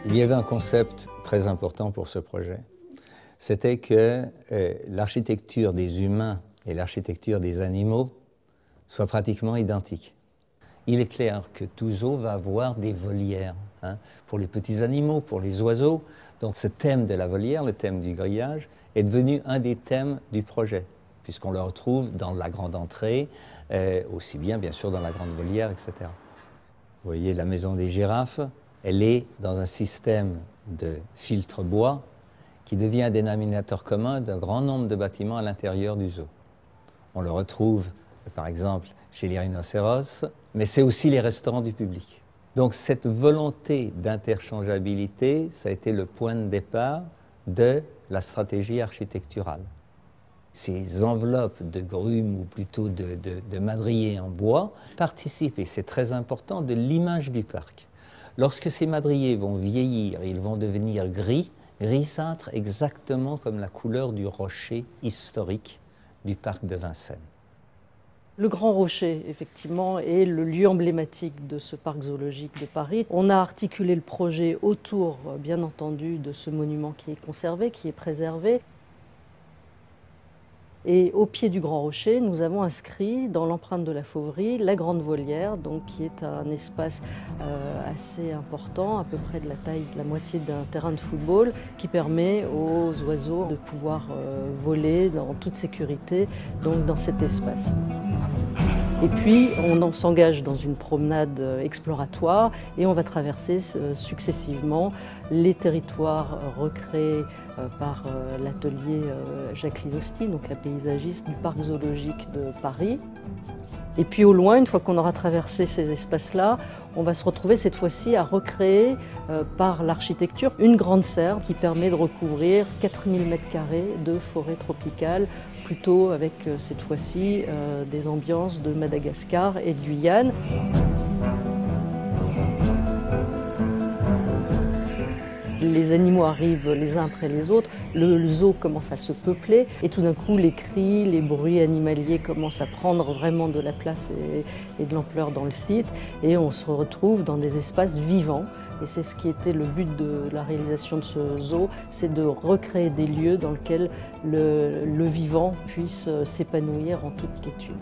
Il y avait un concept très important pour ce projet. C'était que l'architecture des humains et l'architecture des animaux soient pratiquement identiques. Il est clair que tout zoo va avoir des volières, pour les petits animaux, pour les oiseaux. Donc ce thème de la volière, le thème du grillage, est devenu un des thèmes du projet, puisqu'on le retrouve dans la grande entrée, aussi bien sûr dans la grande volière, etc. Vous voyez la maison des girafes, elle est dans un système de filtre bois qui devient un dénominateur commun d'un grand nombre de bâtiments à l'intérieur du zoo. On le retrouve par exemple chez les rhinocéros, mais c'est aussi les restaurants du public. Donc cette volonté d'interchangeabilité, ça a été le point de départ de la stratégie architecturale. Ces enveloppes de grumes, ou plutôt de madriers en bois, participent, et c'est très important, de l'image du parc. Lorsque ces madriers vont vieillir, ils vont devenir gris, grisâtres, exactement comme la couleur du rocher historique du parc de Vincennes. Le Grand Rocher, effectivement, est le lieu emblématique de ce parc zoologique de Paris. On a articulé le projet autour, bien entendu, de ce monument qui est conservé, qui est préservé. Et au pied du Grand Rocher, nous avons inscrit dans l'empreinte de la Fauverie la Grande Volière, donc qui est un espace assez important, à peu près de la taille de la moitié d'un terrain de football, qui permet aux oiseaux de pouvoir voler en toute sécurité donc dans cet espace. Et puis, on s'engage dans une promenade exploratoire et on va traverser successivement les territoires recréés par l'atelier Jacques Linosti, donc la paysagiste du parc zoologique de Paris. Et puis au loin, une fois qu'on aura traversé ces espaces-là, on va se retrouver cette fois-ci à recréer par l'architecture une grande serre qui permet de recouvrir 4000 m² de forêt tropicale, plutôt avec cette fois-ci des ambiances de Madagascar et de Guyane. Les animaux arrivent les uns après les autres, le zoo commence à se peupler et tout d'un coup les cris, les bruits animaliers commencent à prendre vraiment de la place et de l'ampleur dans le site et on se retrouve dans des espaces vivants. Et c'est ce qui était le but de la réalisation de ce zoo, c'est de recréer des lieux dans lesquels le vivant puisse s'épanouir en toute quiétude.